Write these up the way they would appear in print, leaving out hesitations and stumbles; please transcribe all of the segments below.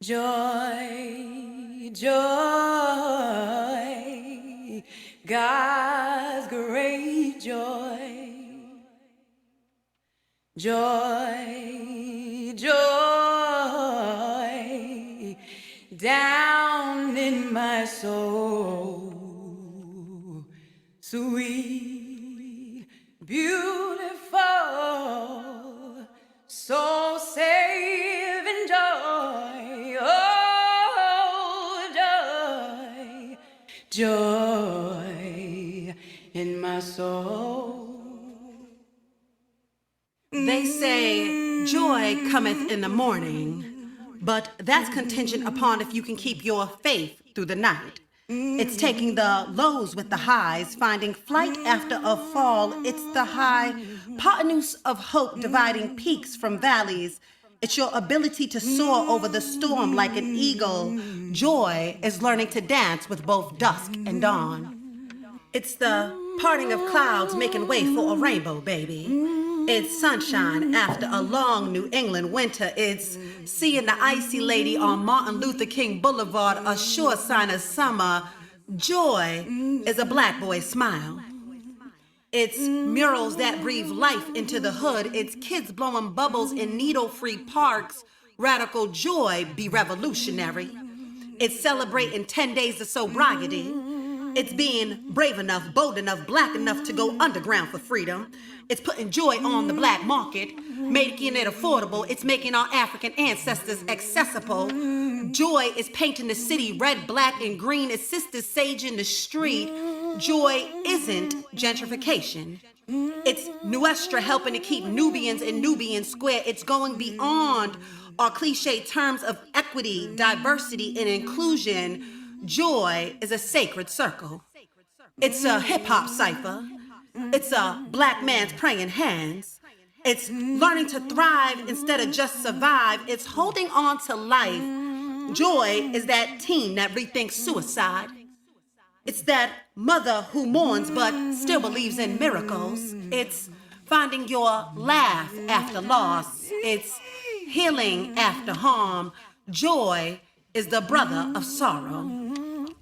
Joy, joy, God's great joy. Joy, joy, down in my soul. Sweet, beautiful, soul saving joy. Oh, joy, joy in my soul. They say joy cometh in the morning, but that's contingent upon if you can keep your faith through the night. It's taking the lows with the highs, finding flight after a fall. It's the hypotenuse of hope dividing peaks from valleys. It's your ability to soar over the storm like an eagle. Joy is learning to dance with both dusk and dawn. It's the parting of clouds making way for a rainbow, baby. It's sunshine after a long New England winter. It's seeing the icy lady on Martin Luther King Boulevard, a sure sign of summer. Joy is a black boy's smile. It's murals that breathe life into the hood. It's kids blowing bubbles in needle-free parks. Radical joy be revolutionary. It's celebrating 10 days of sobriety. It's being brave enough, bold enough, black enough to go underground for freedom. It's putting joy on the black market, making it affordable. It's making our African ancestors accessible. Joy is painting the city red, black, and green. It's sisters saging the street. Joy isn't gentrification. It's Nuestra helping to keep Nubians in Nubian Square. It's going beyond our cliche terms of equity, diversity, and inclusion. Joy is a sacred circle. It's a hip-hop cipher. It's a black man's praying hands. It's learning to thrive instead of just survive. It's holding on to life. Joy is that teen that rethinks suicide. It's that mother who mourns but still believes in miracles. It's finding your laugh after loss. It's healing after harm. Joy is the brother of sorrow.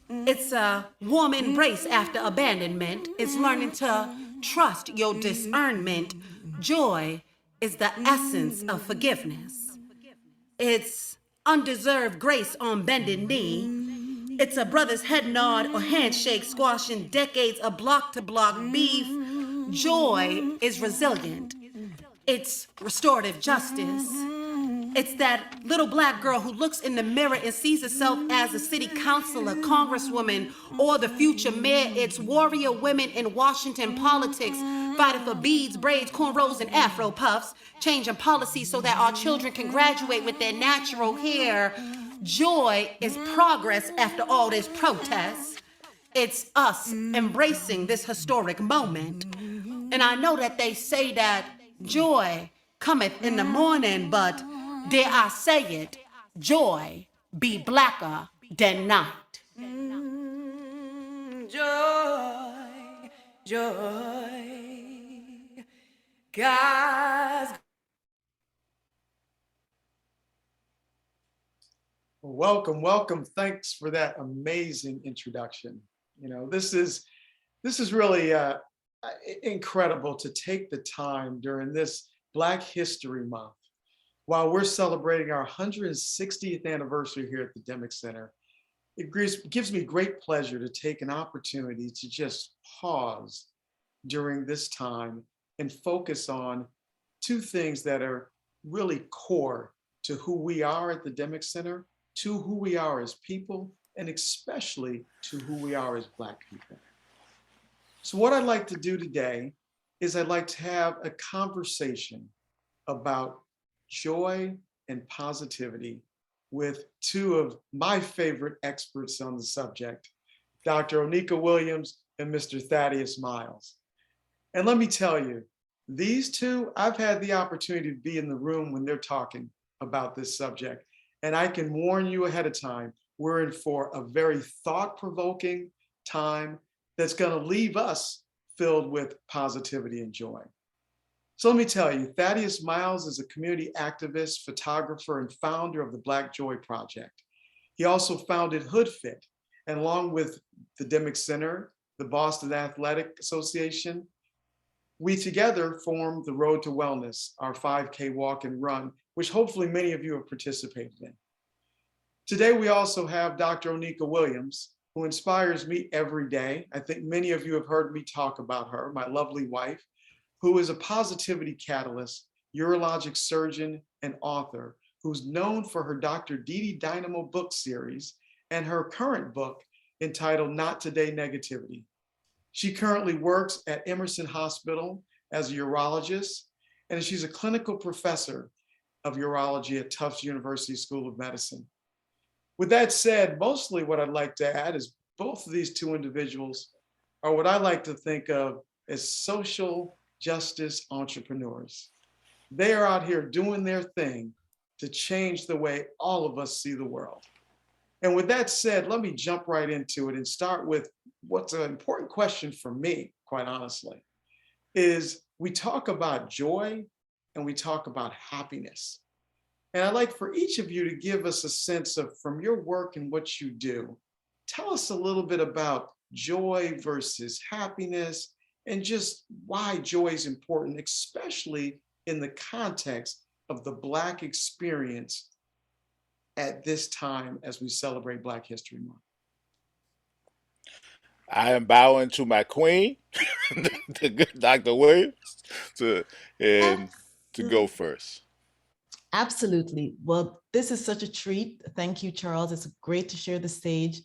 It's a warm embrace after abandonment. It's learning to trust your discernment. Joy is the essence of forgiveness. It's undeserved grace on bended knee. It's a brother's head nod or handshake squashing decades of block-to-block beef. Joy is resilient. It's restorative justice. It's that little black girl who looks in the mirror and sees herself as a city councilor, congresswoman, or the future mayor. It's warrior women in Washington politics, fighting for beads, braids, cornrows, and afro puffs, changing policies so that our children can graduate with their natural hair. Joy is progress after all this protest. It's us embracing this historic moment. And I know that they say that joy cometh in the morning, but dare I say it, joy be blacker than night. Joy, joy, God's. Welcome, welcome. Thanks for that amazing introduction. This is really incredible to take the time during this Black History Month while we're celebrating our 160th anniversary here at the Demick Center. It gives me great pleasure to take an opportunity to just pause during this time and focus on two things that are really core to who we are at the Demick Center, to who we are as people, and especially to who we are as Black people. So what I'd like to do today is I'd like to have a conversation about joy and positivity with two of my favorite experts on the subject, Dr. Oneeka Williams and Mr. Thaddeus Miles. And let me tell you, these two, I've had the opportunity to be in the room when they're talking about this subject. And I can warn you ahead of time, we're in for a very thought-provoking time that's going to leave us filled with positivity and joy. So let me tell you, Thaddeus Miles is a community activist, photographer, and founder of the Black Joy Project. He also founded HoodFit, and along with the Demick Center, the Boston Athletic Association, we together formed the Road to Wellness, our 5K walk and run, which hopefully many of you have participated in. Today, we also have Dr. Oneeka Williams, who inspires me every day. I think many of you have heard me talk about her, my lovely wife, who is a positivity catalyst, urologic surgeon, and author, who's known for her Dr. Didi Dynamo book series and her current book entitled Not Today Negativity. She currently works at Emerson Hospital as a urologist, and she's a clinical professor of urology at Tufts University School of Medicine. With that said, mostly what I'd like to add is both of these two individuals are what I like to think of as social justice entrepreneurs. They are out here doing their thing to change the way all of us see the world. And with that said, let me jump right into it and start with what's an important question for me, quite honestly, is we talk about joy and we talk about happiness. And I'd like for each of you to give us a sense of, from your work and what you do, tell us a little bit about joy versus happiness and just why joy is important, especially in the context of the Black experience at this time as we celebrate Black History Month. I am bowing to my queen, the good Dr. Williams, to and to go first. Absolutely. Well, this is such a treat. Thank you, Charles. It's great to share the stage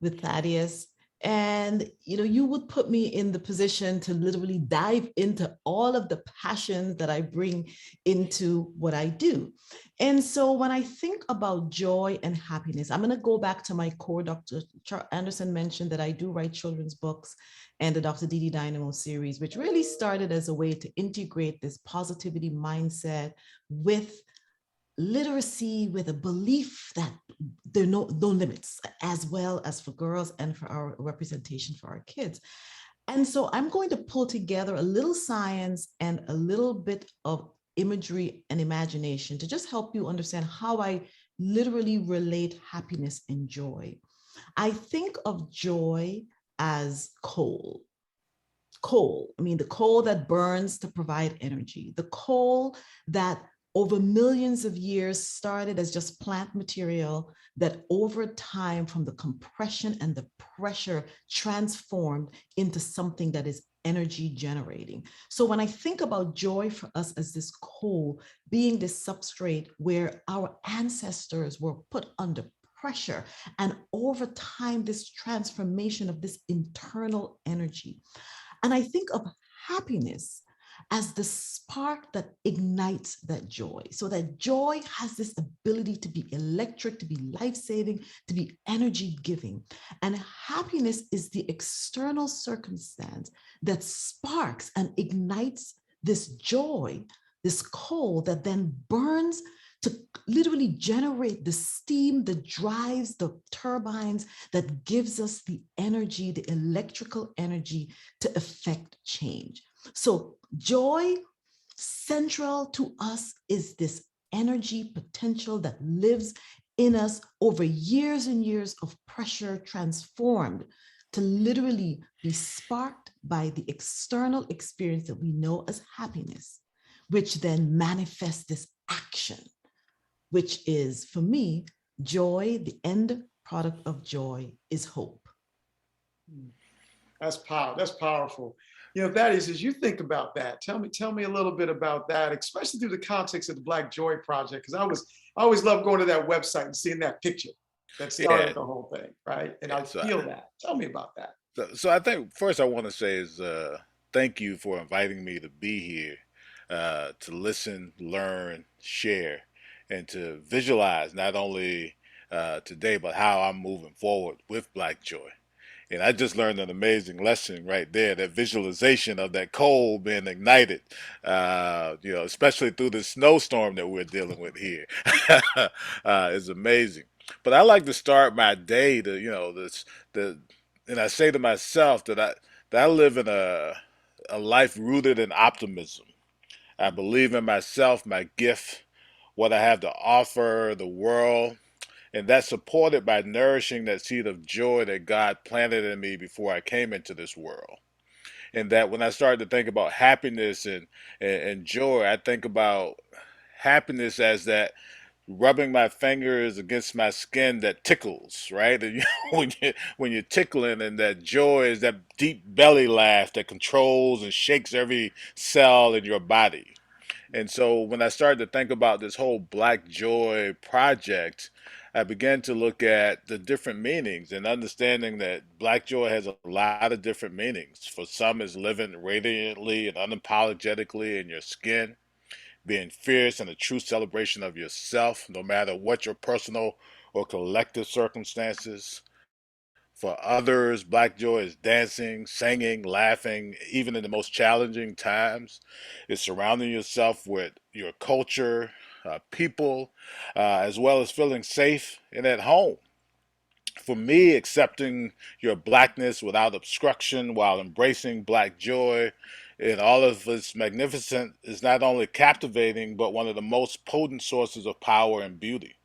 with Thaddeus. And you would put me in the position to literally dive into all of the passion that I bring into what I do. And so when I think about joy and happiness, I'm going to go back to my core. Dr. Anderson mentioned that I do write children's books and the Dr. Didi Dynamo series, which really started as a way to integrate this positivity mindset with literacy, with a belief that there are no limits, as well as for girls and for our representation for our kids. And so I'm going to pull together a little science and a little bit of imagery and imagination to just help you understand how I literally relate happiness and joy. I think of joy as coal. Coal, I mean, the coal that burns to provide energy, the coal that over millions of years started as just plant material that over time, from the compression and the pressure, transformed into something that is energy generating. So when I think about joy for us as this coal being this substrate where our ancestors were put under pressure, and over time, this transformation of this internal energy. And I think of happiness as the spark that ignites that joy. So that joy has this ability to be electric, to be life-saving, to be energy-giving. And happiness is the external circumstance that sparks and ignites this joy, this coal that then burns to literally generate the steam that drives the turbines that gives us the energy, the electrical energy to effect change. So joy, central to us, is this energy potential that lives in us over years and years of pressure, transformed to literally be sparked by the external experience that we know as happiness, which then manifests this action, which is, for me, joy. The end product of joy is hope. That's powerful. Thaddeus, as you think about that, tell me a little bit about that, especially through the context of the Black Joy Project, because I always love going to that website and seeing that picture that started the whole thing, right? And I feel that. Tell me about that. So I think first I want to say is thank you for inviting me to be here to listen, learn, share, and to visualize not only today but how I'm moving forward with Black Joy. And I just learned an amazing lesson right there. That visualization of that coal being ignited, especially through the snowstorm that we're dealing with here, is amazing. But I like to start my day to, and I say to myself that I live in a life rooted in optimism. I believe in myself, my gift, what I have to offer the world. And that's supported by nourishing that seed of joy that God planted in me before I came into this world. And that when I started to think about happiness and joy, I think about happiness as that rubbing my fingers against my skin that tickles, right? And when you're tickling, and that joy is that deep belly laugh that controls and shakes every cell in your body. And so when I started to think about this whole Black Joy project, I began to look at the different meanings and understanding that Black Joy has a lot of different meanings. For some, it's living radiantly and unapologetically in your skin, being fierce and a true celebration of yourself, no matter what your personal or collective circumstances. For others, Black Joy is dancing, singing, laughing, even in the most challenging times. It's surrounding yourself with your culture, people, as well as feeling safe and at home. For me, accepting your Blackness without obstruction while embracing Black joy in all of its magnificence is not only captivating, but one of the most potent sources of power and beauty.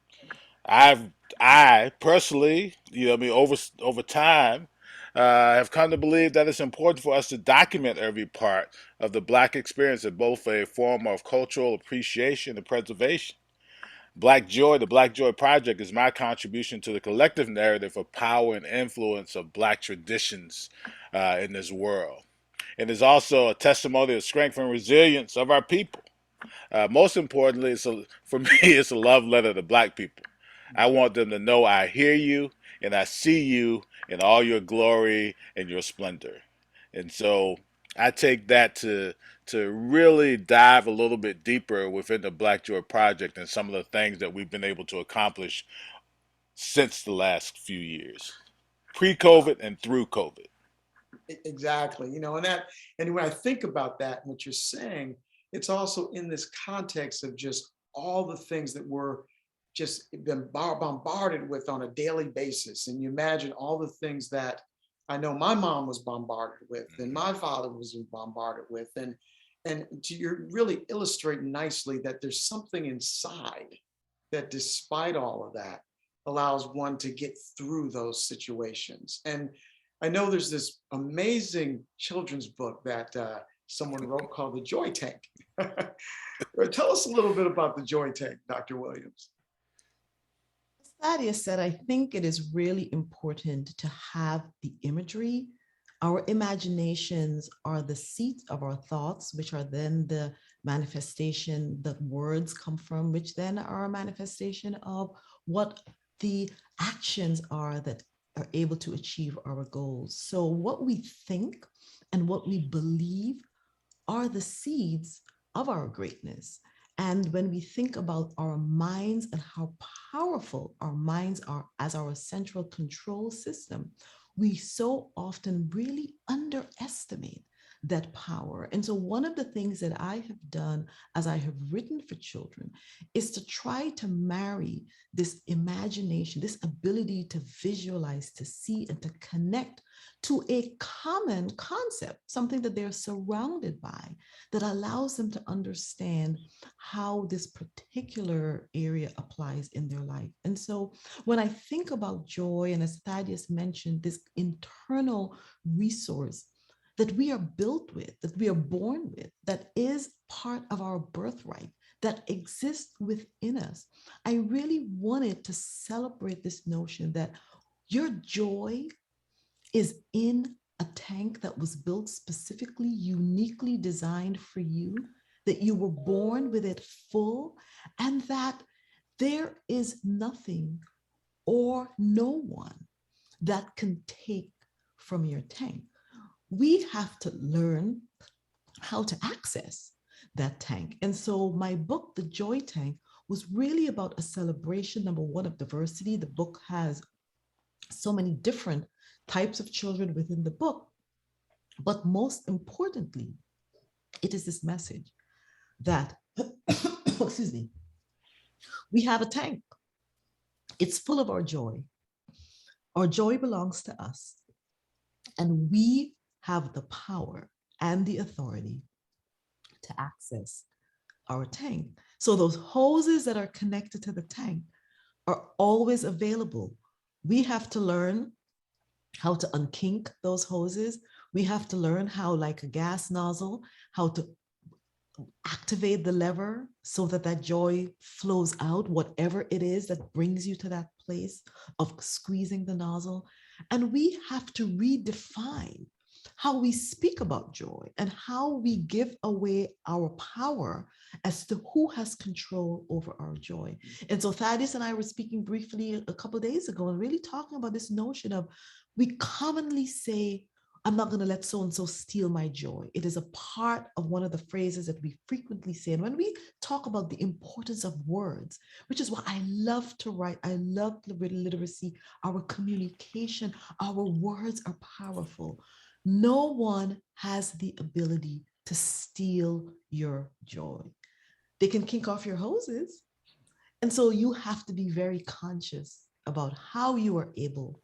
I've I personally, I mean, over time, have come to believe that it's important for us to document every part of the Black experience as both a form of cultural appreciation and preservation. Black Joy, the Black Joy Project, is my contribution to the collective narrative of power and influence of Black traditions in this world. And is also a testimony of strength and resilience of our people. Most importantly, for me, it's a love letter to Black people. I want them to know I hear you and I see you in all your glory and your splendor. And so I take that to really dive a little bit deeper within the Black Joy Project and some of the things that we've been able to accomplish since the last few years, pre-COVID and through COVID. Exactly. And when I think about that and what you're saying, it's also in this context of just all the things that we're just been bombarded with on a daily basis. And you imagine all the things that I know my mom was bombarded with, and my father was bombarded with, you're really illustrating nicely that there's something inside that, despite all of that, allows one to get through those situations. And I know there's this amazing children's book that someone wrote called The Joy Tank. Tell us a little bit about the Joy Tank, Dr. Williams. Thaddeus said, I think it is really important to have the imagery. Our imaginations are the seat of our thoughts, which are then the manifestation that words come from, which then are a manifestation of what the actions are that are able to achieve our goals. So what we think and what we believe are the seeds of our greatness. And when we think about our minds and how powerful our minds are as our central control system, we so often really underestimate that power. And so one of the things that I have done as I have written for children is to try to marry this imagination, this ability to visualize, to see, and to connect to a common concept, something that they're surrounded by, that allows them to understand how this particular area applies in their life. And so when I think about joy, and as Thaddeus mentioned, this internal resource that we are built with, that we are born with, that is part of our birthright, that exists within us, I really wanted to celebrate this notion that your joy is in a tank that was built specifically, uniquely designed for you, that you were born with it full, and that there is nothing or no one that can take from your tank. We have to learn how to access that tank. And so my book, The Joy Tank, was really about a celebration, number one, of diversity. The book has so many different types of children within the book. But most importantly, it is this message that, excuse me, we have a tank. It's full of our joy. Our joy belongs to us. And we have the power and the authority to access our tank. So those hoses that are connected to the tank are always available. We have to learn how to unkink those hoses. We have to learn how, like a gas nozzle, how to activate the lever so that that joy flows out, whatever it is that brings you to that place of squeezing the nozzle. And we have to redefine how we speak about joy and how we give away our power as to who has control over our joy. And so Thaddeus and I were speaking briefly a couple of days ago and really talking about this notion of, we commonly say, I'm not going to let so and so steal my joy. It is a part of one of the phrases that we frequently say. And when we talk about the importance of words, which is why I love to write, I love literacy, our communication, our words are powerful. No one has the ability to steal your joy. They can kink off your hoses. And so you have to be very conscious about how you are able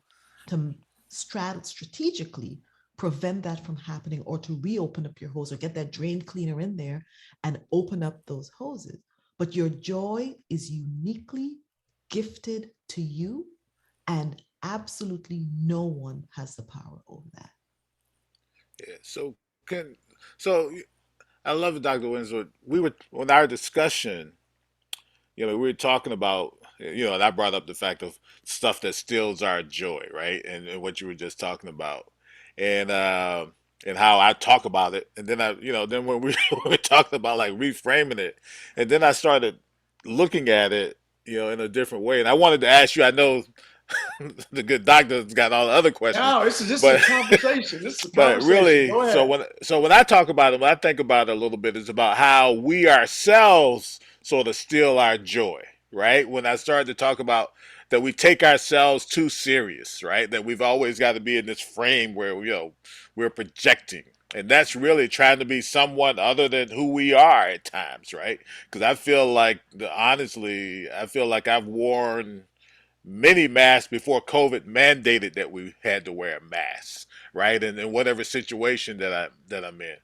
to strategically prevent that from happening, or to reopen up your hose or get that drain cleaner in there and open up those hoses. But your joy is uniquely gifted to you, and absolutely no one has the power over that. Yeah. So I love it, Dr. Winslow. We were on our discussion, we were talking about, and I brought up the fact of stuff that steals our joy, right? And what you were just talking about, and uh, and how I talk about it, and then then when we we were talking about like reframing it, and then I started looking at it, in a different way. And I wanted to ask you. I know the good doctor's got all the other questions, No, this is a but conversation. This is a but conversation. really, Go ahead. when I talk about it, when I think about it a little bit, it's about how we ourselves sort of steal our joy, right? When I started to talk about that we take ourselves too serious, right? That we've always got to be in this frame where we're projecting. And that's really trying to be someone other than who we are at times, right? Because I feel like, honestly, I feel like I've worn many masks before COVID mandated that we had to wear a mask, right? And in whatever situation that I'm in,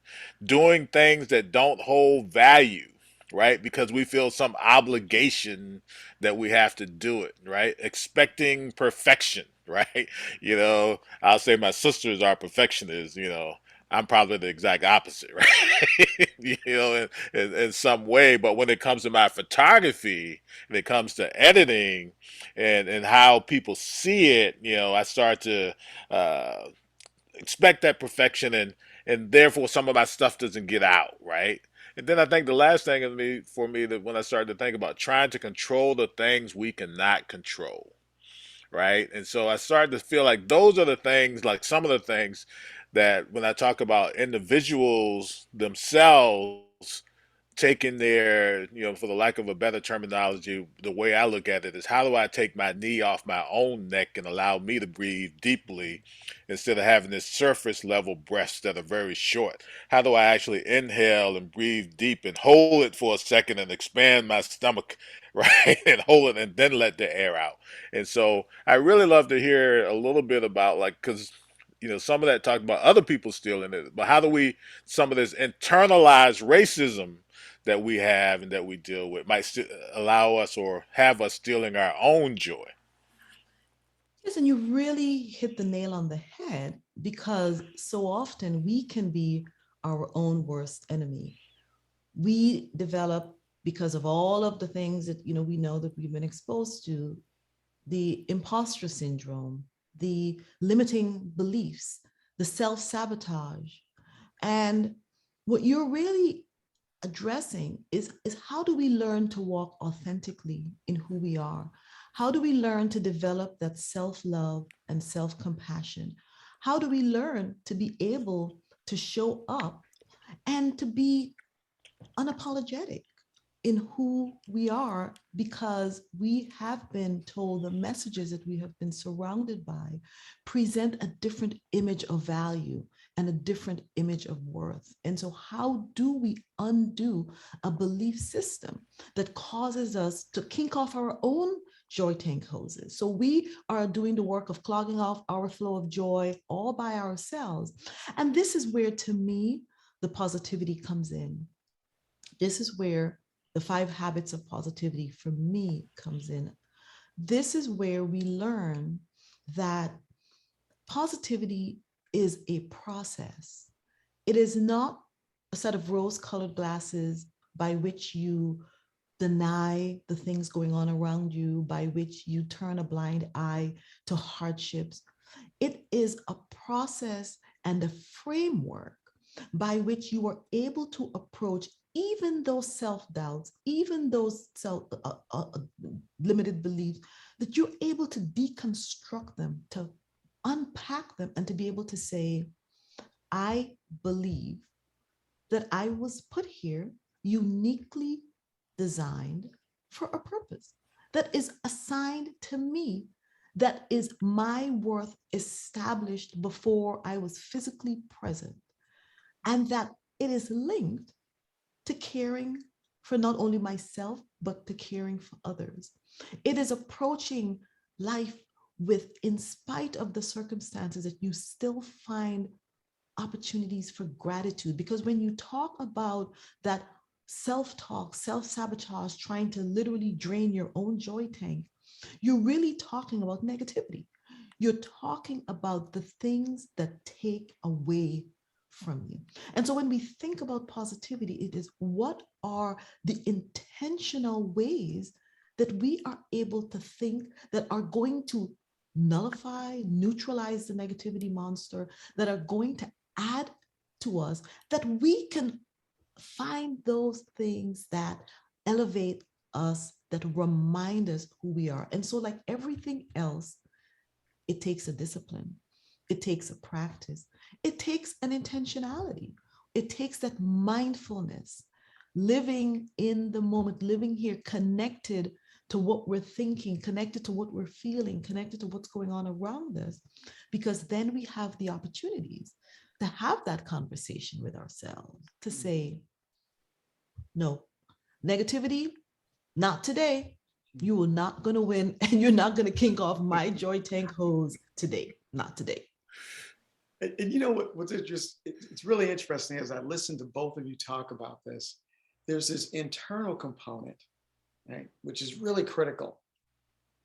doing things that don't hold value, right? Because we feel some obligation that we have to do it, right? Expecting perfection, right? I'll say my sisters are perfectionists. I'm probably the exact opposite, right? In some way. But when it comes to my photography, when it comes to editing, and how people see it, I start to uh, expect that perfection, and therefore some of my stuff doesn't get out, right? And then I think the last thing for me that when I started to think about trying to control the things we cannot control, right? And so I started to feel like those are the things, like some of the things that when I talk about individuals themselves taking their, for the lack of a better terminology, the way I look at it is, how do I take my knee off my own neck and allow me to breathe deeply instead of having this surface level breaths that are very short? How do I actually inhale and breathe deep and hold it for a second and expand my stomach, right? And hold it and then let the air out. And so I really love to hear a little bit about, like, because some of that talked about other people stealing it, but how do we, some of this internalized racism that we have and that we deal with might allow us or have us stealing our own joy. Yes, and you really hit the nail on the head, because so often we can be our own worst enemy. We develop, because of all of the things that we know that we've been exposed to, the imposter syndrome, the limiting beliefs, the self-sabotage. And what you're really addressing is how do we learn to walk authentically in who we are? How do we learn to develop that self-love and self-compassion? How do we learn to be able to show up and to be unapologetic in who we are, because we have been told the messages that we have been surrounded by present a different image of value and a different image of worth. And so how do we undo a belief system that causes us to kink off our own joy tank hoses? So we are doing the work of clogging off our flow of joy all by ourselves. And this is where, to me, the positivity comes in. This is where the 5 habits of positivity for me comes in. This is where we learn that positivity is a process. It is not a set of rose-colored glasses by which you deny the things going on around you, by which you turn a blind eye to hardships. It is a process and a framework by which you are able to approach even those self-doubts, even those limited beliefs, that you're able to deconstruct them, to unpack them, and to be able to say, I believe that I was put here uniquely designed for a purpose that is assigned to me, that is my worth established before I was physically present, and that it is linked to caring for not only myself, but to caring for others. It is approaching life with, in spite of the circumstances, that you still find opportunities for gratitude. Because when you talk about that self-talk, self-sabotage, trying to literally drain your own joy tank, you're really talking about negativity. You're talking about the things that take away from you. And so when we think about positivity, it is, what are the intentional ways that we are able to think that are going to nullify, neutralize the negativity monster, that are going to add to us, that we can find those things that elevate us, that remind us who we are. And so, like everything else, it takes a discipline, it takes a practice, it takes an intentionality, it takes that mindfulness, living in the moment, living here, connected to what we're thinking, connected to what we're feeling, connected to what's going on around us, because then we have the opportunities to have that conversation with ourselves, to say, no, negativity, not today. You are not going to win, and you're not going to kink off my joy tank hose today, not today. And you know what's interesting? It's really interesting as I listen to both of you talk about this. There's this internal component, right, which is really critical,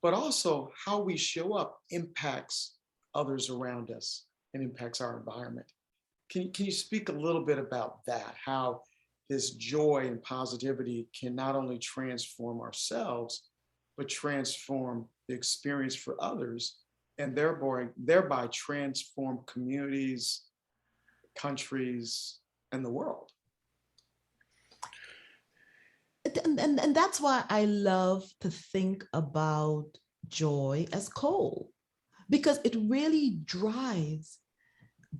but also how we show up impacts others around us and impacts our environment. Can you speak a little bit about that? How this joy and positivity can not only transform ourselves, but transform the experience for others, and thereby transform communities, countries, and the world. And that's why I love to think about joy as coal, because it really drives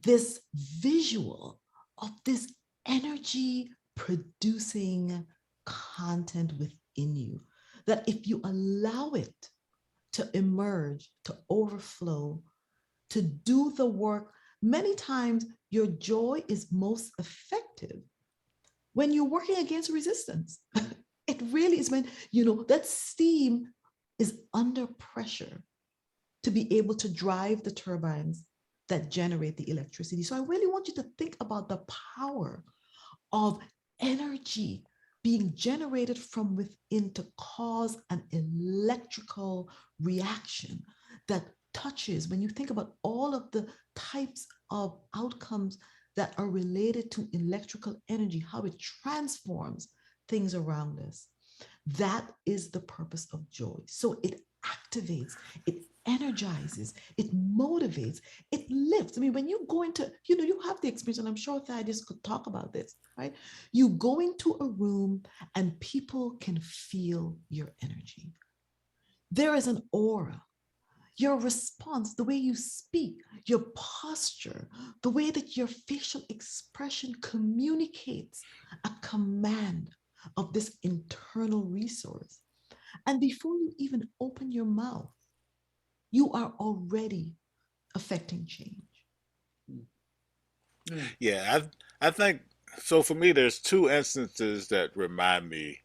this visual of this energy producing content within you, that if you allow it to emerge, to overflow, to do the work, many times your joy is most effective when you're working against resistance. It really is when, that steam is under pressure to be able to drive the turbines that generate the electricity. So I really want you to think about the power of energy being generated from within to cause an electrical reaction that touches, when you think about all of the types of outcomes that are related to electrical energy, how it transforms things around us. That is the purpose of joy. So it activates, it energizes, it motivates, it lifts. I mean, when you go into, you have the experience, and I'm sure Thaddeus could talk about this, right? You go into a room and people can feel your energy. There is an aura. Your response, the way you speak, your posture, the way that your facial expression communicates a command of this internal resource. And before you even open your mouth, you are already affecting change. Yeah, I think so. For me, there's two instances that remind me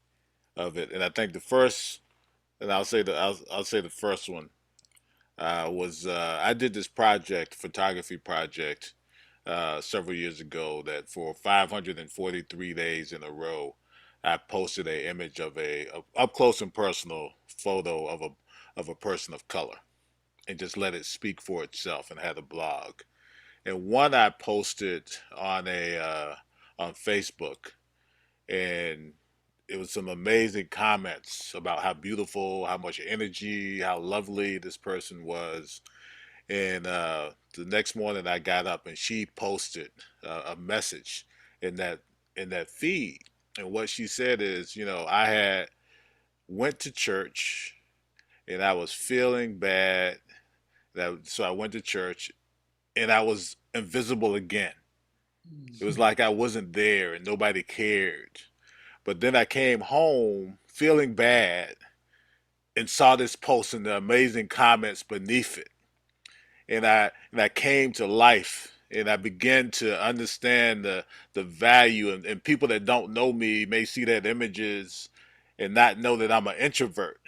of it, and I think the first, and I'll say the first one was I did this project, photography project, several years ago, that for 543 days in a row, I posted a image of a up close and personal photo of a person of color and just let it speak for itself and had a blog. And one I posted on a on Facebook, and it was some amazing comments about how beautiful, how much energy, how lovely this person was. And the next morning, I got up and she posted a message in that feed. And what she said is, I had went to church and I was feeling bad. So I went to church and I was invisible again. It was like I wasn't there and nobody cared. But then I came home feeling bad and saw this post and the amazing comments beneath it. And I came to life and I began to understand the value, and people that don't know me may see that images and not know that I'm an introvert.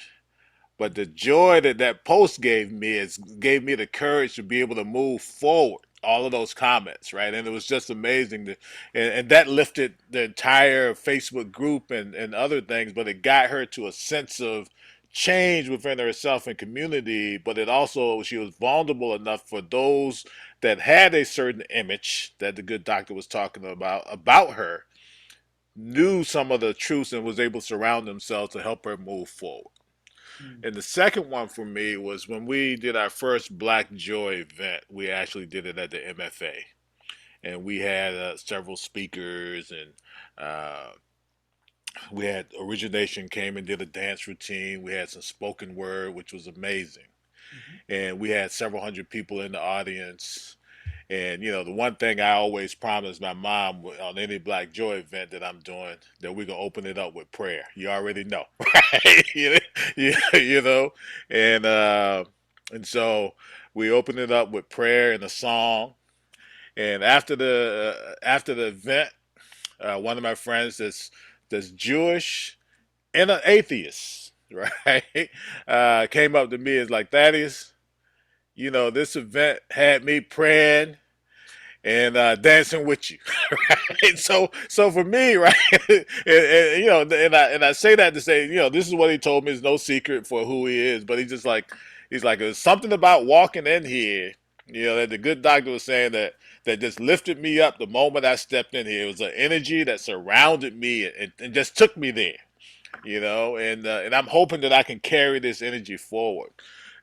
But the joy that that post gave me the courage to be able to move forward. All of those comments, right? And it was just amazing. And that lifted the entire Facebook group and other things, but it got her to a sense of change within herself and community. But it also, she was vulnerable enough for those that had a certain image that the good doctor was talking about her, knew some of the truths and was able to surround themselves to help her move forward. Mm. And the second one for me was when we did our first Black Joy event. We actually did it at the MFA, and we had several speakers, and uh, we had Origination came and did a dance routine. We had some spoken word, which was amazing, Mhm. and we had several hundred people in the audience. And the one thing I always promise my mom on any Black Joy event that I'm doing, that we're gonna open it up with prayer. You already know, right? You know, and and so we opened it up with prayer and a song. And after the event, one of my friends that's Jewish and an atheist, right, came up to me and is like, Thaddeus, this event had me praying and dancing with you. Right? So for me, right, and I say that to say, this is what he told me. It's no secret for who he is, but he's like, there's something about walking in here, that the good doctor was saying that just lifted me up the moment I stepped in here. It was an energy that surrounded me and just took me there, and I'm hoping that I can carry this energy forward.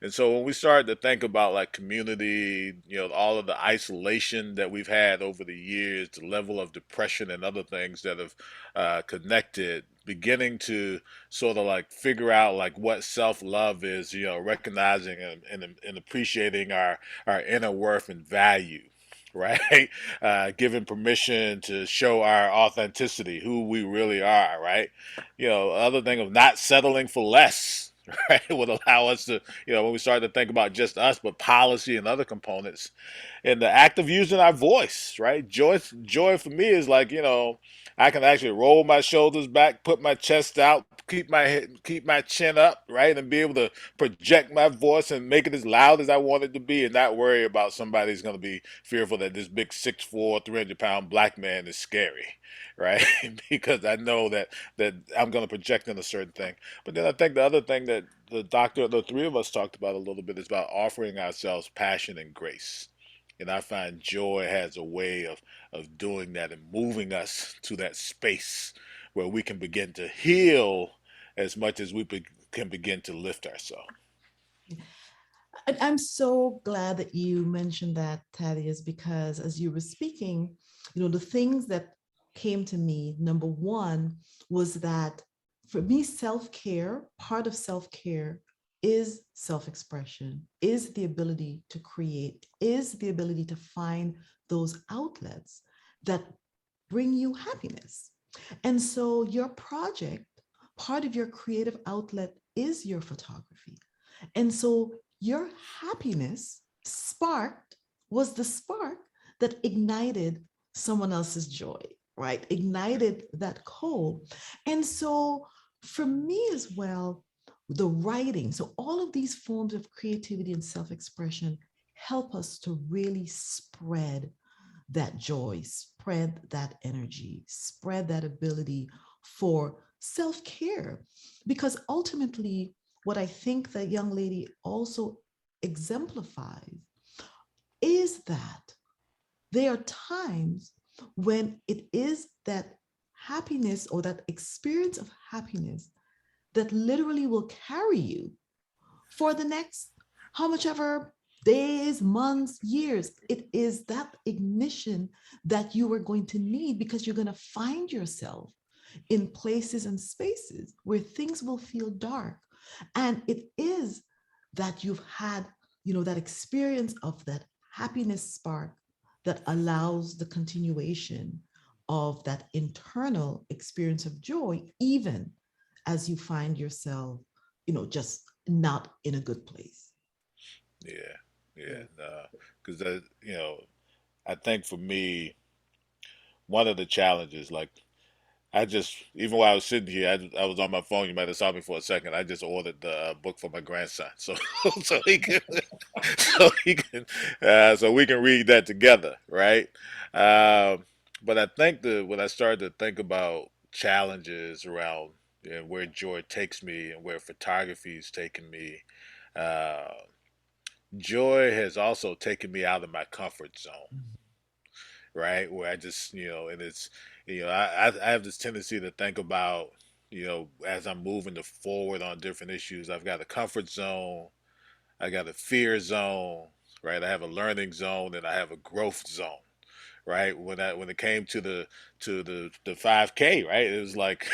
And so when we started to think about like community, all of the isolation that we've had over the years, the level of depression and other things that have connected, beginning to sort of like figure out like what self-love is, recognizing and appreciating our inner worth and value, right? Giving permission to show our authenticity, who we really are, right? Other thing of not settling for less, right, would allow us to, when we start to think about just us, but policy and other components, and the act of using our voice, right? Joy for me is like, I can actually roll my shoulders back, put my chest out, keep my chin up, right, and be able to project my voice and make it as loud as I want it to be, and not worry about somebody's going to be fearful that this big 6'4", 300-pound black man is scary, right? Because I know that I'm going to project in a certain thing. But then I think the other thing that the three of us talked about a little bit is about offering ourselves passion and grace. And I find joy has a way of doing that and moving us to that space where we can begin to heal as much as can begin to lift ourselves. And I'm so glad that you mentioned that, Thaddeus, because as you were speaking, the things that came to me, number one, was that for me, self-care, part of self-care is self-expression, is the ability to create, is the ability to find those outlets that bring you happiness. And so your project, part of your creative outlet is your photography. And so your happiness sparked was the spark that ignited someone else's joy, right? Ignited that coal. And so for me as well, the writing, so all of these forms of creativity and self-expression help us to really spread that joy, spread that energy, spread that ability for self-care. Because ultimately, what I think the young lady also exemplifies is that there are times when it is that happiness or that experience of happiness that literally will carry you for the next how much ever days, months, years. It is that ignition that you are going to need, because you're going to find yourself in places and spaces where things will feel dark. And it is that you've had, that experience of that happiness spark that allows the continuation of that internal experience of joy, even as you find yourself, just not in a good place. Yeah, yeah, Yeah. because I think for me, one of the challenges, like I just, even while I was sitting here, I was on my phone. You might have saw me for a second. I just ordered the book for my grandson, so so he can, so he can, so we can read that together, right? Um, but I think when I started to think about challenges around and where joy takes me and where photography is taking me, uh, joy has also taken me out of my comfort zone, right? Where I just, and it's, I have this tendency to think about, as I'm moving to forward on different issues, I've got a comfort zone, I got a fear zone, right? I have a learning zone, and I have a growth zone, right? When it came to the 5K, right? It was like,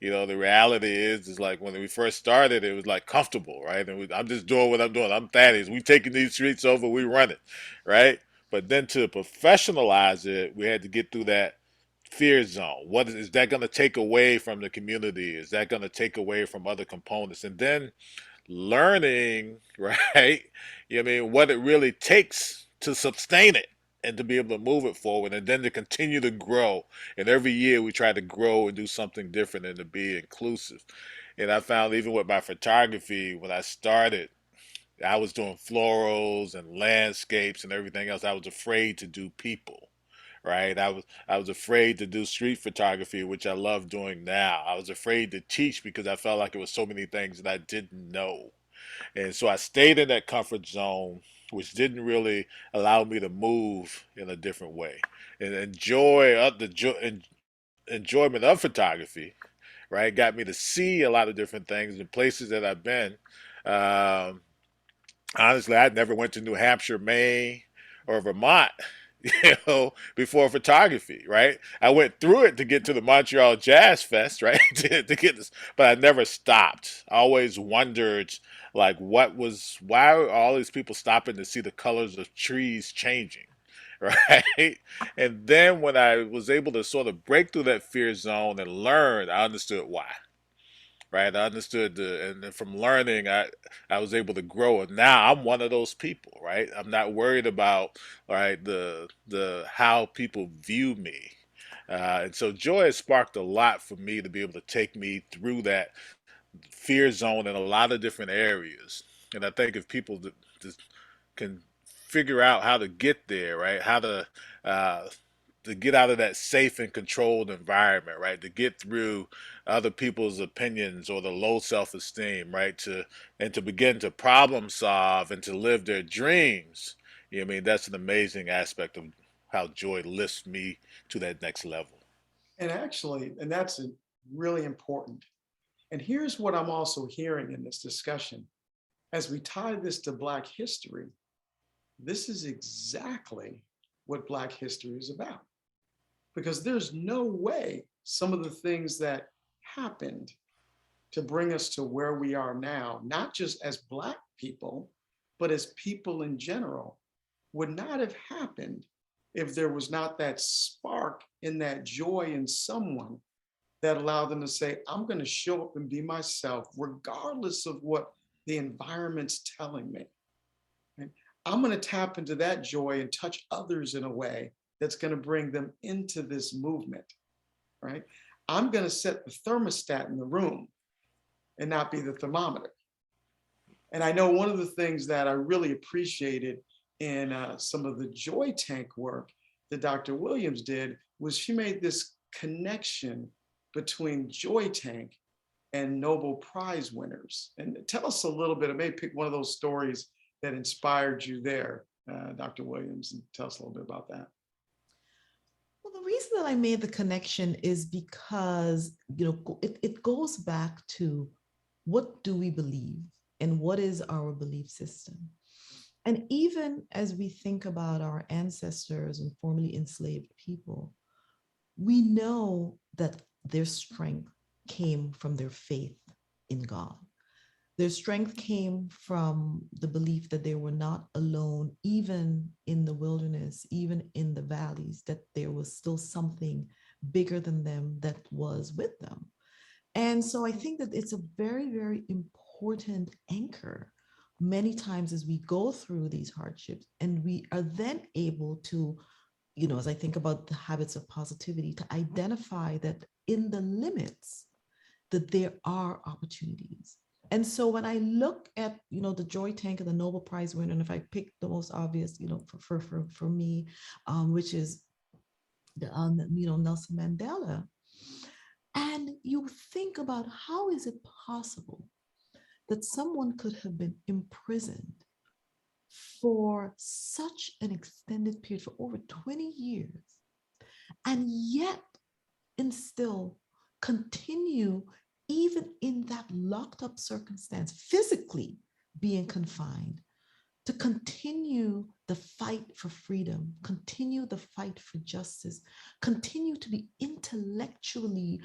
the reality is like when we first started, it was like comfortable, right? And I'm just doing what I'm doing. I'm Thaddeus. We taking these streets over. We run it, right? But then to professionalize it, we had to get through that fear zone. What is that going to take away from the community? Is that going to take away from other components? And then learning, right? What it really takes to sustain it and to be able to move it forward and then to continue to grow. And every year we try to grow and do something different and to be inclusive. And I found even with my photography, when I started, I was doing florals and landscapes and everything else. I was afraid to do people, right? I was afraid to do street photography, which I love doing now. I was afraid to teach because I felt like it was so many things that I didn't know. And so I stayed in that comfort zone, which didn't really allow me to move in a different way and enjoyment of photography, right? Got me to see a lot of different things in places that I've been. Um, Honestly, I never went to New Hampshire, Maine, or Vermont, before photography, right? I went through it to get to the Montreal Jazz Fest, right? to get this, but I never stopped. I always wondered, like, why are all these people stopping to see the colors of trees changing, right? And then when I was able to sort of break through that fear zone and learn, I understood why, right? I understood and then from learning, I was able to grow, and now I'm one of those people, right? I'm not worried about, right, the how people view me, and so joy has sparked a lot for me to be able to take me through that fear zone in a lot of different areas. And I think if people just can figure out how to get there, right? How to get out of that safe and controlled environment, right? To get through other people's opinions or the low self-esteem, right? To begin to problem solve and to live their dreams. That's an amazing aspect of how joy lifts me to that next level. And actually, and that's really important. And here's what I'm also hearing in this discussion. As we tie this to Black history, this is exactly what Black history is about. Because there's no way some of the things that happened to bring us to where we are now, not just as Black people, but as people in general, would not have happened if there was not that spark in that joy in someone that allowed them to say, I'm going to show up and be myself, regardless of what the environment's telling me. And I'm going to tap into that joy and touch others in a way that's going to bring them into this movement, right? I'm going to set the thermostat in the room and not be the thermometer. And I know one of the things that I really appreciated in some of the joy tank work that Dr. Williams did was she made this connection between Joy Tank and Nobel Prize winners. And tell us a little bit, maybe pick one of those stories that inspired you there, Dr. Williams, and tell us a little bit about that. Well, the reason that I made the connection is because, it goes back to what do we believe and what is our belief system? And even as we think about our ancestors and formerly enslaved people, we know that their strength came from their faith in God. Their strength came from the belief that they were not alone, even in the wilderness, even in the valleys, that there was still something bigger than them that was with them. And so I think that it's a very, very important anchor many times as we go through these hardships, and we are then able to, as I think about the habits of positivity, to identify that in the limits, that there are opportunities. And so when I look at, the Joy Tank and the Nobel Prize winner, and if I pick the most obvious, for me, which is the, Nelson Mandela, and you think about how is it possible that someone could have been imprisoned for such an extended period, for over 20 years, and yet and still continue, even in that locked up circumstance, physically being confined, to continue the fight for freedom, continue the fight for justice, continue to be intellectually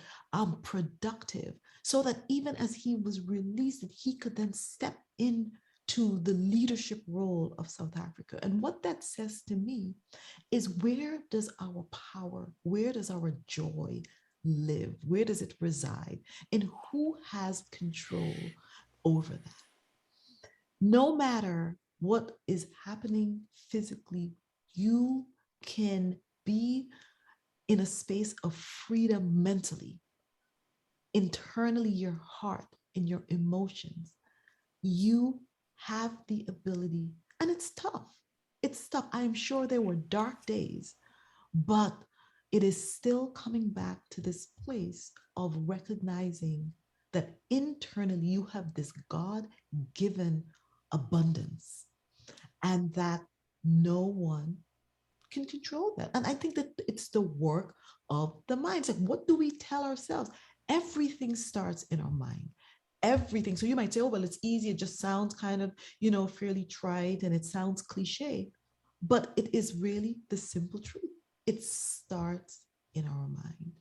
productive, so that even as he was released, that he could then step into the leadership role of South Africa. And what that says to me is, where does our power, where does our joy live? Where does it reside? And who has control over that? No matter what is happening physically, you can be in a space of freedom mentally, internally, your heart and your emotions. You have the ability, and it's tough. It's tough. I'm sure there were dark days, but it is still coming back to this place of recognizing that internally you have this God-given abundance, and that no one can control that. And I think that it's the work of the mind. It's like, what do we tell ourselves? Everything starts in our mind. Everything. So you might say, oh, well, it's easy. It just sounds kind of, fairly trite, and it sounds cliche, but it is really the simple truth. It starts in our mind.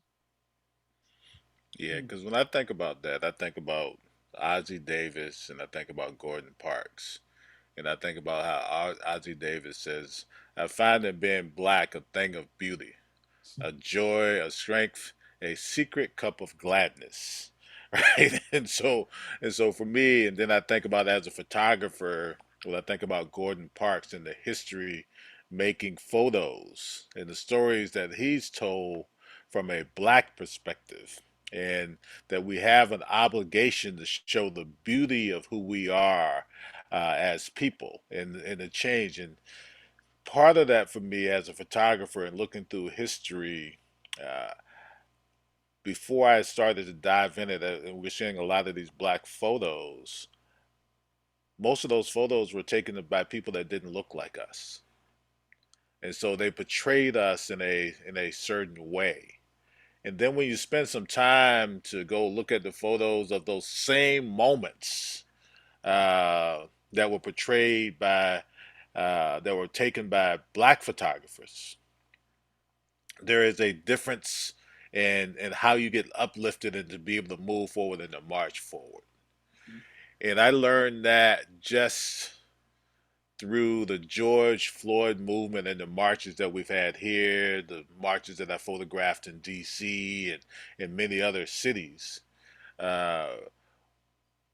Yeah, because when I think about that, I think about Ozzie Davis and I think about Gordon Parks. And I think about how Ozzie Davis says, I find in being black a thing of beauty, a joy, a strength, a secret cup of gladness. Right. And so for me, and then I think about it as a photographer, when I think about Gordon Parks and the history making photos and the stories that he's told from a black perspective, and that we have an obligation to show the beauty of who we are as people, and the change. And part of that for me as a photographer and looking through history, uh, before I started to dive in it, and we're seeing a lot of these black photos. Most of those photos were taken by people that didn't look like us, and so they portrayed us in a certain way. And then when you spend some time to go look at the photos of those same moments that were portrayed by that were taken by black photographers, there is a difference in how you get uplifted and to be able to move forward and to march forward. And I learned that just through the George Floyd movement and the marches that we've had here, the marches that I photographed in DC and in many other cities. Uh,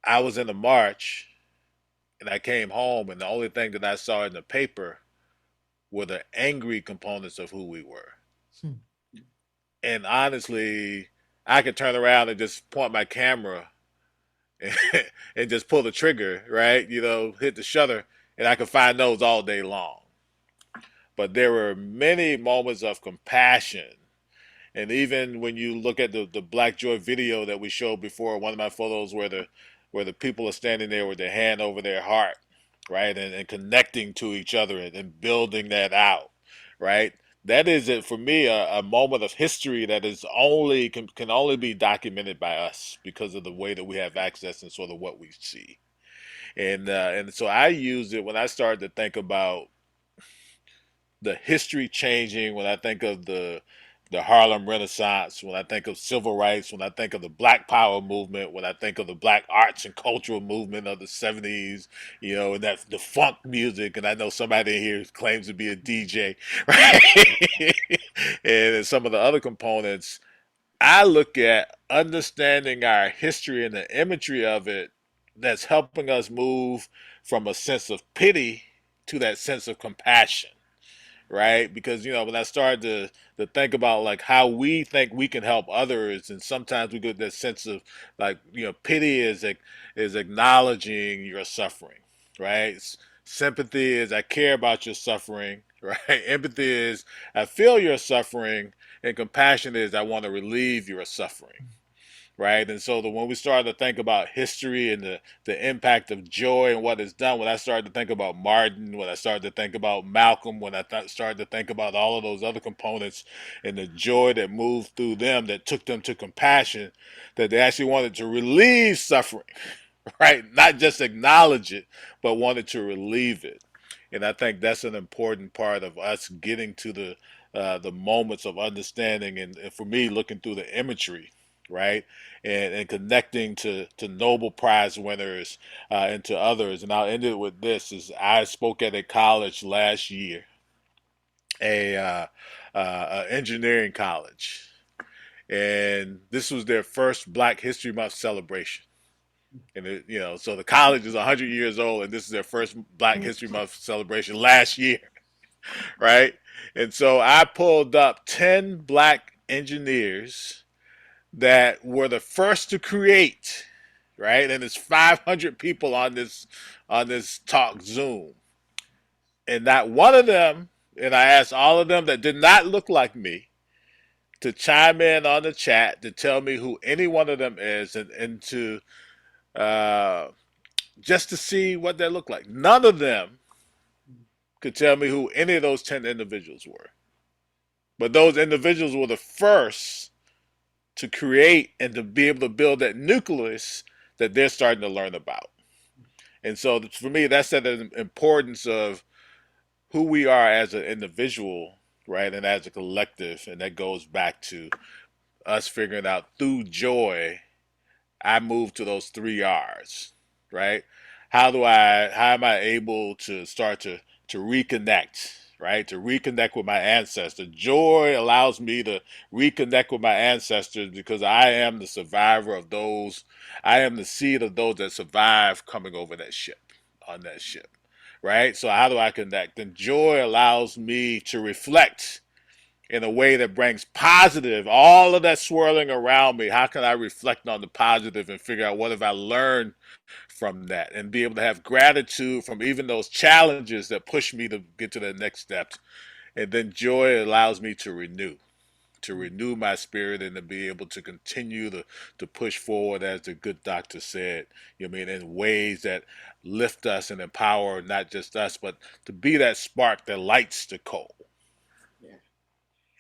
I was in a march and I came home, and the only thing that I saw in the paper were the angry components of who we were. Hmm. And honestly, I could turn around and just point my camera and, and just pull the trigger, right? Hit the shutter, and I could find those all day long. But there were many moments of compassion And even when you look at the Black Joy video that we showed before, one of my photos where the people are standing there with their hand over their heart, right, and connecting to each other and building that out, right. That is it for me a moment of history that is only can only be documented by us because of the way that we have access and sort of what we see. And so I use it when I started to think about the history changing, when I think of the Harlem Renaissance, when I think of civil rights, when I think of the Black Power movement, when I think of the Black arts and cultural movement of the '70s, you know, and that the funk music, and I know somebody here claims to be a DJ, right? And some of the other components, I look at understanding our history and the imagery of it that's helping us move from a sense of pity to that sense of compassion, right? Because you know, when I started to think about like how we think we can help others, and sometimes we get that sense of like, you know, pity is acknowledging your suffering, right? Sympathy is I care about your suffering, right? Empathy is I feel your suffering, and compassion is I want to relieve your suffering, right? And so when we started to think about history and the impact of joy and what it's done, when I started to think about Martin, when I started to think about Malcolm, when I started to think about all of those other components and the joy that moved through them, that took them to compassion, that they actually wanted to relieve suffering, right? Not just acknowledge it, but wanted to relieve it. And I think that's an important part of us getting to the moments of understanding, and for me, looking through the imagery, right, and connecting to Nobel Prize winners and to others. And I'll end it with this: is I spoke at a college last year, a engineering college, and this was their first Black History Month celebration. And it, you know, so the college is 100 years old, and this is their first Black History Month celebration last year, right? And so I pulled up 10 Black engineers that were the first to create, right? And it's 500 people on this talk Zoom, and not one of them. And I asked all of them that did not look like me to chime in on the chat to tell me who any one of them is, and to uh, just to see what they look like. None of them could tell me who any of those 10 individuals were. But those individuals were the first to create and to be able to build that nucleus that they're starting to learn about. And so for me, that's the importance of who we are as an individual, right, and as a collective. And that goes back to us figuring out through joy, I move to those 3 R's, right? How am I able to start to reconnect, right? To reconnect with my ancestors. Joy allows me to reconnect with my ancestors because I am the survivor of those, I am the seed of those that survived coming over that ship, on that ship, right? So how do I connect? And joy allows me to reflect in a way that brings positive, all of that swirling around me. How can I reflect on the positive and figure out what have I learned from that, and be able to have gratitude from even those challenges that push me to get to the next steps. And then joy allows me to renew my spirit, and to be able to continue to push forward, as the good doctor said, you know what I mean, in ways that lift us and empower not just us, but to be that spark that lights the coal. Yeah.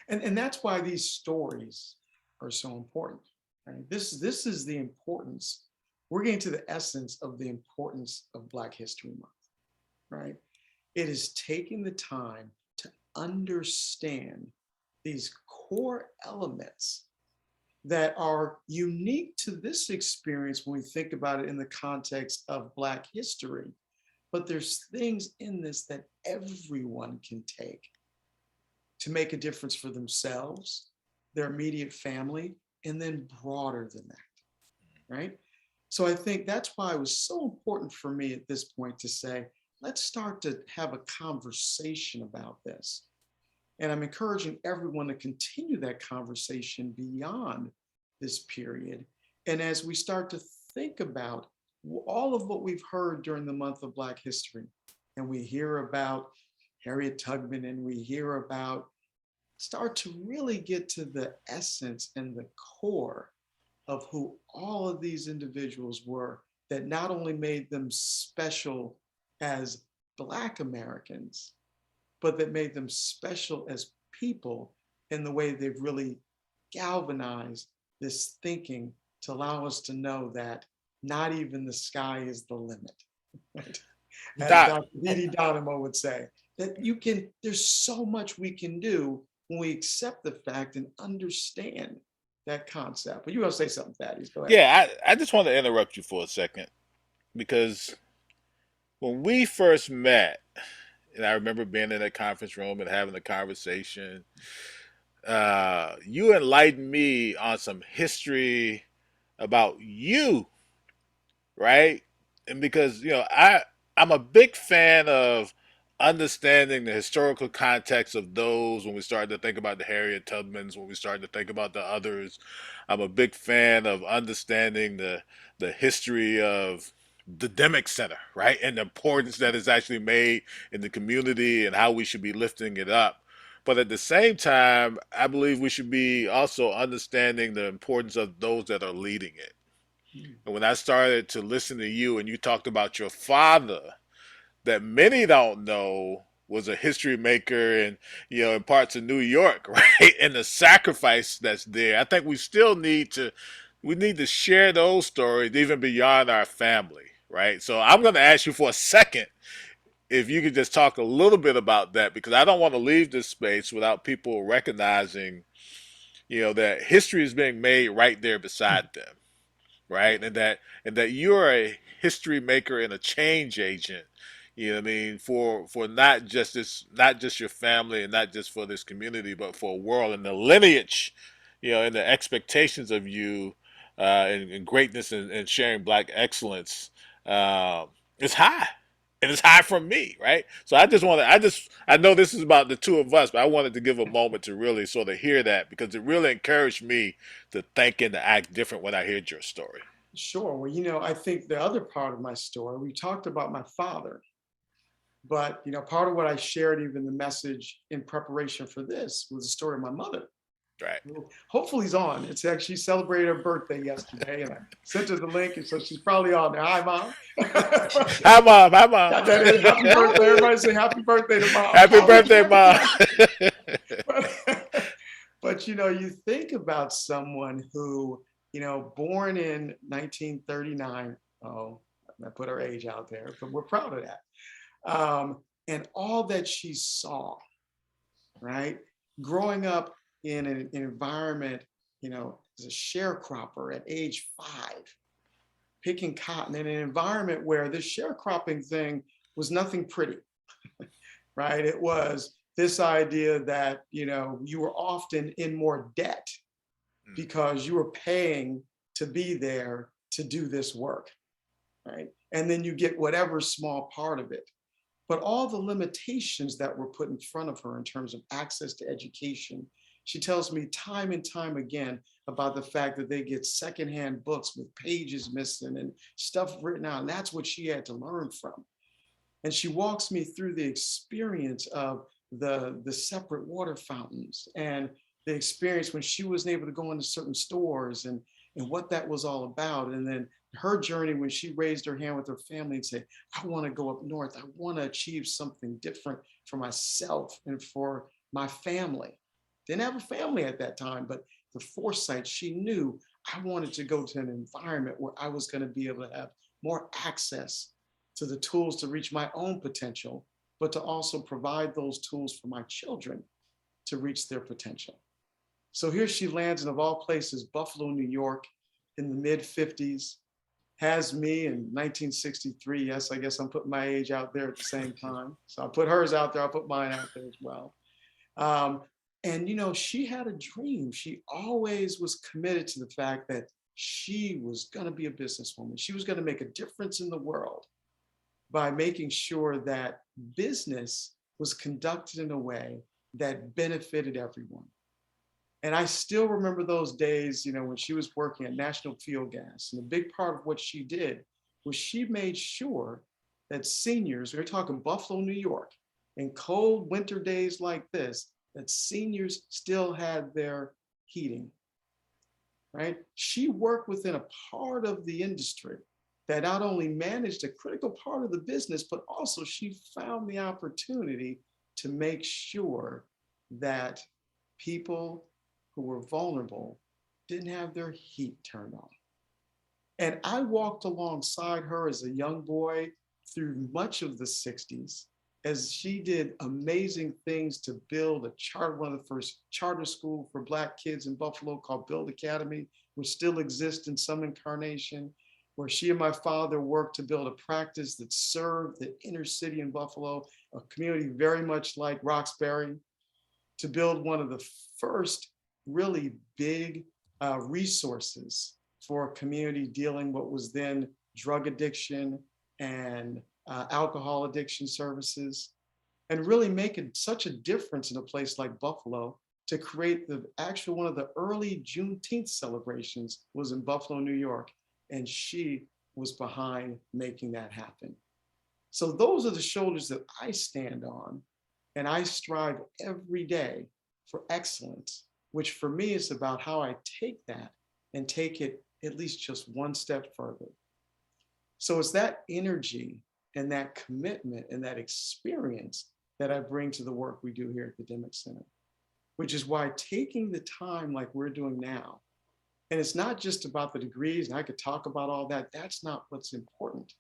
And that's why these stories are so important. Right? This is the importance. We're getting to the essence of the importance of Black History Month, right? It is taking the time to understand these core elements that are unique to this experience when we think about it in the context of Black history. But there's things in this that everyone can take to make a difference for themselves, their immediate family, and then broader than that, right? So I think that's why it was so important for me at this point to say, let's start to have a conversation about this. And I'm encouraging everyone to continue that conversation beyond this period. And as we start to think about all of what we've heard during the month of Black history, and we hear about Harriet Tubman, and we hear about start to really get to the essence and the core of who all of these individuals were that not only made them special as Black Americans, but that made them special as people in the way they've really galvanized this thinking to allow us to know that not even the sky is the limit. Right? As Doc, Dr. Didi Dynamo would say, that you can, there's so much we can do when we accept the fact and understand that concept. But you want to say something, Thaddeus? Go ahead. yeah, I just want to interrupt you for a second because when we first met, and I remember being in a conference room and having a conversation, you enlightened me on some history about you, right? And because I'm a big fan of understanding the historical context of those when we started to think about the Harriet Tubmans, when we started to think about the others. I'm a big fan of understanding the history of the Demic Center, right? And the importance that is actually made in the community and how we should be lifting it up. But at the same time, I believe we should be also understanding the importance of those that are leading it. And when I started to listen to you and you talked about your father, that many don't know was a history maker in in parts of New York, right? And the sacrifice that's there. I think we need to share those stories even beyond our family, right? So I'm going to ask you for a second if you could just talk a little bit about that because I don't want to leave this space without people recognizing, that history is being made right there beside them, right? And that you're a history maker and a change agent. You know what I mean? For not just your family and not just for this community, but for a world and the lineage, and the expectations of you, and greatness and sharing Black excellence, is high. And it's high from me, right? So I know this is about the two of us, but I wanted to give a moment to really sort of hear that because it really encouraged me to think and to act different when I heard your story. Sure. Well, I think the other part of my story, we talked about my father, but part of what I shared, even the message in preparation for this, was the story of my mother. Right. Hopefully he's on. It's actually celebrated her birthday yesterday, and I sent her the link, and so she's probably on there. Hi, Mom. Hi, Mom. Hi, Mom. Happy birthday. Everybody say happy birthday to Mom. Happy birthday, Mom. But you think about someone who, born in 1939. Oh, I put her age out there, but we're proud of that. And all that she saw, right? Growing up in an environment, as a sharecropper at age 5, picking cotton in an environment where this sharecropping thing was nothing pretty, right? It was this idea that, you were often in more debt because you were paying to be there to do this work, right? And then you get whatever small part of it. But all the limitations that were put in front of her in terms of access to education, she tells me time and time again about the fact that they get secondhand books with pages missing and stuff written out. And that's what she had to learn from. And she walks me through the experience of the separate water fountains and the experience when she wasn't able to go into certain stores and what that was all about. And then her journey when she raised her hand with her family and said, I want to go up north. I want to achieve something different for myself and for my family. Didn't have a family at that time, but the foresight, she knew I wanted to go to an environment where I was going to be able to have more access to the tools to reach my own potential, but to also provide those tools for my children to reach their potential. So here she lands in, of all places, Buffalo, New York, in the mid-50s, has me in 1963. Yes, I guess I'm putting my age out there at the same time. So I'll put hers out there, I'll put mine out there as well. And she had a dream. She always was committed to the fact that she was going to be a businesswoman. She was going to make a difference in the world by making sure that business was conducted in a way that benefited everyone. And I still remember those days, when she was working at National Fuel Gas. And a big part of what she did was she made sure that seniors, we're talking Buffalo, New York, in cold winter days like this, that seniors still had their heating, right? She worked within a part of the industry that not only managed a critical part of the business, but also she found the opportunity to make sure that people who were vulnerable didn't have their heat turned on. And I walked alongside her as a young boy through much of the 60s as she did amazing things to build a charter, one of the first charter school for Black kids in Buffalo called Build Academy, which still exists in some incarnation, where she and my father worked to build a practice that served the inner city in Buffalo, a community very much like Roxbury, to build one of the first really big resources for a community dealing what was then drug addiction and alcohol addiction services, and really making such a difference in a place like Buffalo to create the actual one of the early Juneteenth celebrations was in Buffalo, New York, and she was behind making that happen. So those are the shoulders that I stand on, and I strive every day for excellence, which for me is about how I take that and take it at least just one step further. So it's that energy and that commitment and that experience that I bring to the work we do here at the Dimick Center, which is why taking the time like we're doing now, and it's not just about the degrees, and I could talk about all that, that's not what's important,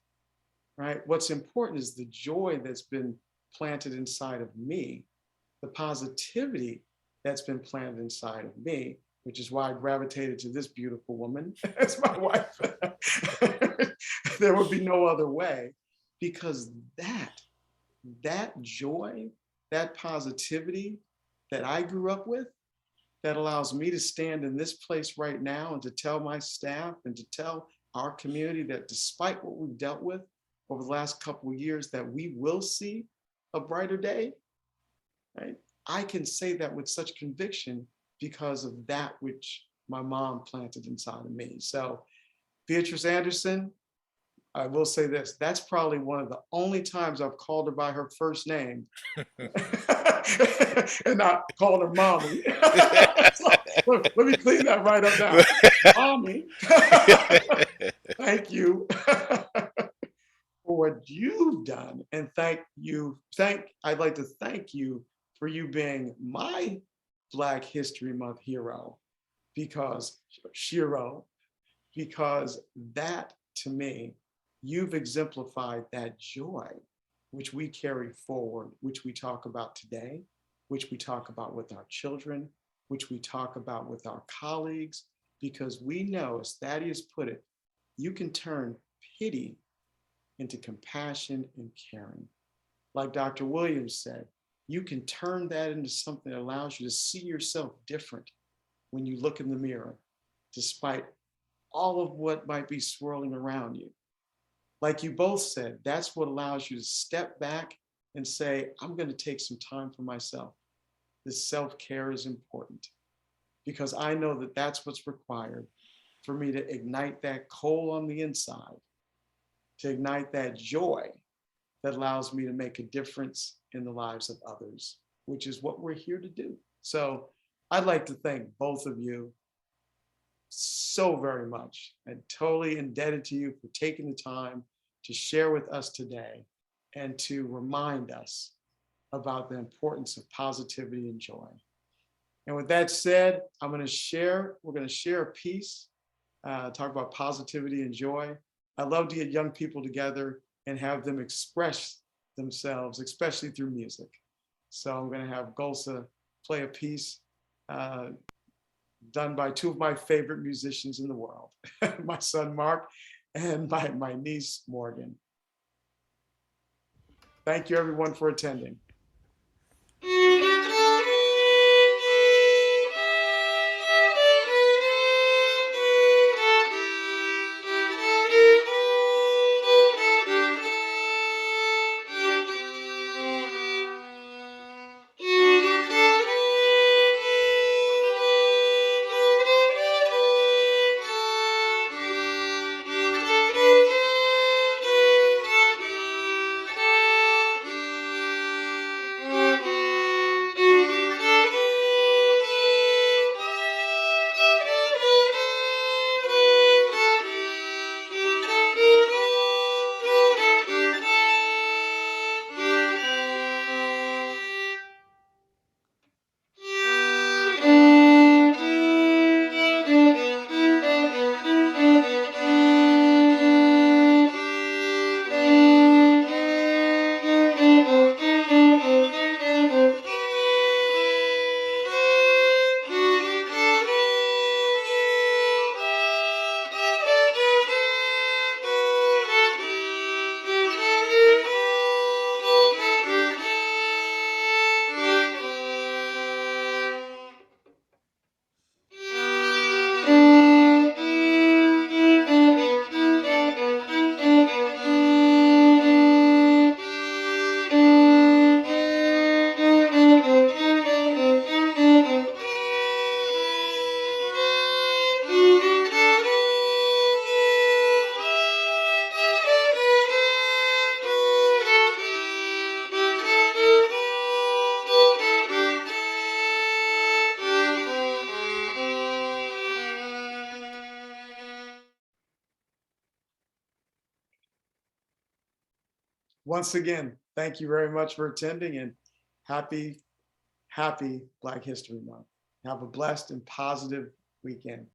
right? What's important is the joy that's been planted inside of me, the positivity that's been planted inside of me, which is why I gravitated to this beautiful woman as my wife. There would be no other way, because that joy, that positivity that I grew up with, that allows me to stand in this place right now and to tell my staff and to tell our community that despite what we've dealt with over the last couple of years, that we will see a brighter day, right? I can say that with such conviction because of that which my mom planted inside of me. So Beatrice Anderson, I will say this, that's probably one of the only times I've called her by her first name and not called her mommy. So, let me clean that right up now. Mommy, thank you for what you've done. And I'd like to thank you for you being my Black History Month hero, because that to me, you've exemplified that joy which we carry forward, which we talk about today, which we talk about with our children, which we talk about with our colleagues, because we know, as Thaddeus put it, you can turn pity into compassion and caring. Like Dr. Williams said, you can turn that into something that allows you to see yourself different when you look in the mirror, despite all of what might be swirling around you. Like you both said, that's what allows you to step back and say, I'm going to take some time for myself. This self-care is important, because I know that that's what's required for me to ignite that coal on the inside, to ignite that joy that allows me to make a difference in the lives of others, which is what we're here to do. So I'd like to thank both of you so very much, and totally indebted to you for taking the time to share with us today and to remind us about the importance of positivity and joy. And with that said, we're going to share a piece, talk about positivity and joy. I love to get young people together and have them express themselves, especially through music. So I'm going to have Golsa play a piece done by two of my favorite musicians in the world, my son Mark and my niece Morgan. Thank you everyone for attending. once again, thank you very much for attending, and happy Black History Month. Have a blessed and positive weekend.